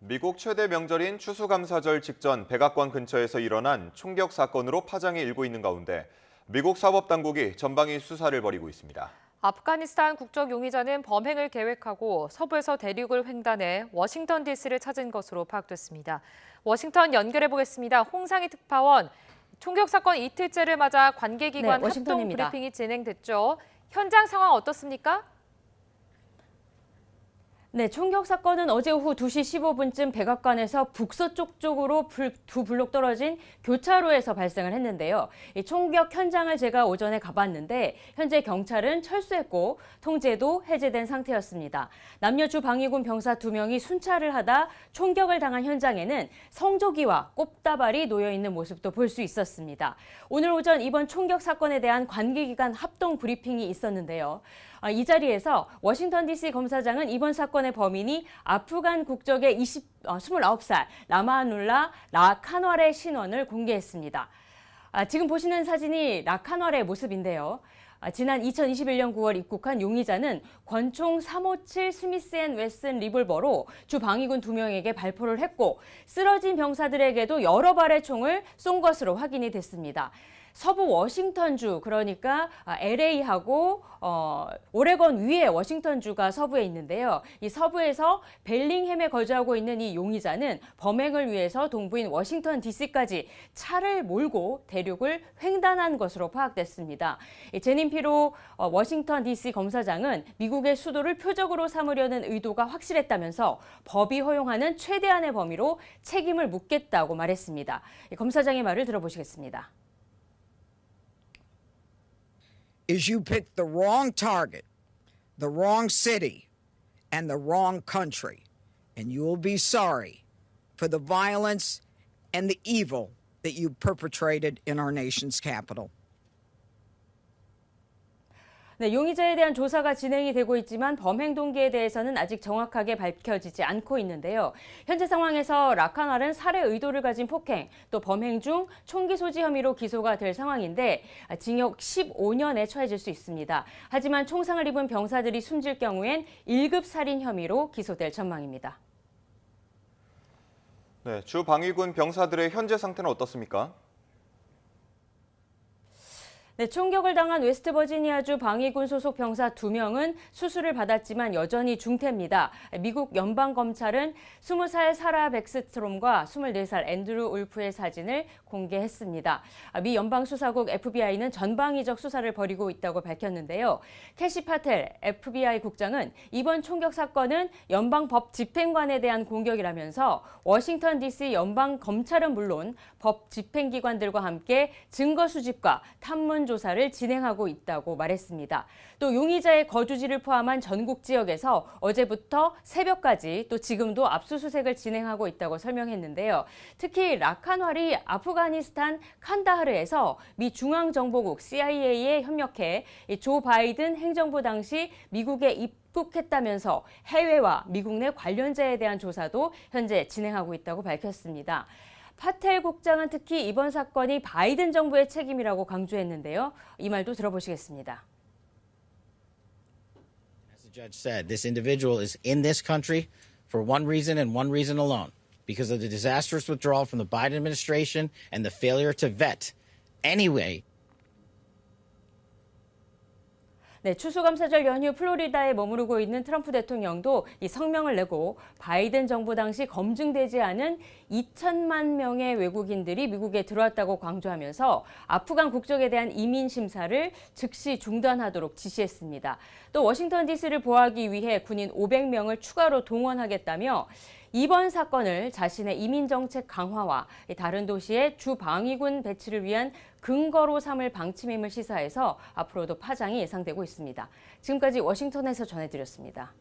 미국 최대 명절인 추수감사절 직전 백악관 근처에서 일어난 총격 사건으로 파장이 일고 있는 가운데 미국 사법당국이 전방위 수사를 벌이고 있습니다. 아프가니스탄 국적 용의자는 범행을 계획하고 서부에서 대륙을 횡단해 워싱턴 DC를 찾은 것으로 파악됐습니다. 워싱턴 연결해 보겠습니다. 홍상희 특파원, 총격 사건 이틀째를 맞아 관계기관 합동 브리핑이 진행됐죠. 현장 상황 어떻습니까? 네, 총격 사건은 어제 오후 2시 15분쯤 백악관에서 북서쪽 쪽으로 두 블록 떨어진 교차로에서 발생을 했는데요. 이 총격 현장을 제가 오전에 가봤는데 현재 경찰은 철수했고 통제도 해제된 상태였습니다. 남녀 주방위군 병사 2명이 순찰을 하다 총격을 당한 현장에는 성조기와 꽃다발이 놓여 있는 모습도 볼 수 있었습니다. 오늘 오전 이번 총격 사건에 대한 관계기관 합동 브리핑이 있었는데요. 이 자리에서 워싱턴 DC 검사장은 이번 사건의 범인이 아프간 국적의 29살 라마눌라 라칸왈의 신원을 공개했습니다. 지금 보시는 사진이 라칸왈의 모습인데요. 지난 2021년 9월 입국한 용의자는 권총 357 스미스 앤 웨슨 리볼버로 주 방위군 2명에게 발포를 했고 쓰러진 병사들에게도 여러 발의 총을 쏜 것으로 확인이 됐습니다. 서부 워싱턴주, 그러니까 LA하고 오레건 위에 워싱턴주가 서부에 있는데요. 이 서부에서 벨링햄에 거주하고 있는 이 용의자는 범행을 위해서 동부인 워싱턴 DC까지 차를 몰고 대륙을 횡단한 것으로 파악됐습니다. 제닌 피로 워싱턴 DC 검사장은 미국의 수도를 표적으로 삼으려는 의도가 확실했다면서 법이 허용하는 최대한의 범위로 책임을 묻겠다고 말했습니다. 검사장의 말을 들어보시겠습니다. Is you pick the wrong target, the wrong city, and the wrong country, and you will be sorry for the violence and the evil that you perpetrated in our nation's capital. 네, 용의자에 대한 조사가 진행이 되고 있지만 범행 동기에 대해서는 아직 정확하게 밝혀지지 않고 있는데요. 현재 상황에서 라칸왈은 살해 의도를 가진 폭행, 또 범행 중 총기 소지 혐의로 기소가 될 상황인데 징역 15년에 처해질 수 있습니다. 하지만 총상을 입은 병사들이 숨질 경우엔 1급 살인 혐의로 기소될 전망입니다. 네, 주 방위군 병사들의 현재 상태는 어떻습니까? 네, 총격을 당한 웨스트버지니아주 방위군 소속 병사 2명은 수술을 받았지만 여전히 중태입니다. 미국 연방검찰은 20살 사라 백스트롬과 24살 앤드루 울프의 사진을 공개했습니다. 미 연방수사국 FBI는 전방위적 수사를 벌이고 있다고 밝혔는데요. 캐시 파텔 FBI 국장은 이번 총격 사건은 연방법 집행관에 대한 공격이라면서 워싱턴 DC 연방검찰은 물론 법 집행기관들과 함께 증거 수집과 탐문 조사를 진행하고 있다고 말했습니다. 또 용의자의 거주지를 포함한 전국 지역에서 어제부터 새벽까지 또 지금도 압수수색을 진행하고 있다고 설명했는데요. 특히 라칸왈이 아프가니스탄 칸다하르에서 미 중앙정보국 CIA에 협력해 조 바이든 행정부 당시 미국에 입국했다면서 해외와 미국 내 관련자에 대한 조사도 현재 진행하고 있다고 밝혔습니다. 파텔 국장은 특히 이번 사건이 바이든 정부의 책임이라고 강조했는데요. 이 말도 들어보시겠습니다. As the judge said, this individual is in this country for one reason and one reason alone, because of the disastrous withdrawal from the Biden administration and the failure to vet anyway. 네, 추수감사절 연휴 플로리다에 머무르고 있는 트럼프 대통령도 이 성명을 내고 바이든 정부 당시 검증되지 않은 2천만 명의 외국인들이 미국에 들어왔다고 강조하면서 아프간 국적에 대한 이민 심사를 즉시 중단하도록 지시했습니다. 또 워싱턴 DC를 보호하기 위해 군인 500명을 추가로 동원하겠다며 이번 사건을 자신의 이민 정책 강화와 다른 도시의 주 방위군 배치를 위한 근거로 삼을 방침임을 시사해서 앞으로도 파장이 예상되고 있습니다. 지금까지 워싱턴에서 전해드렸습니다.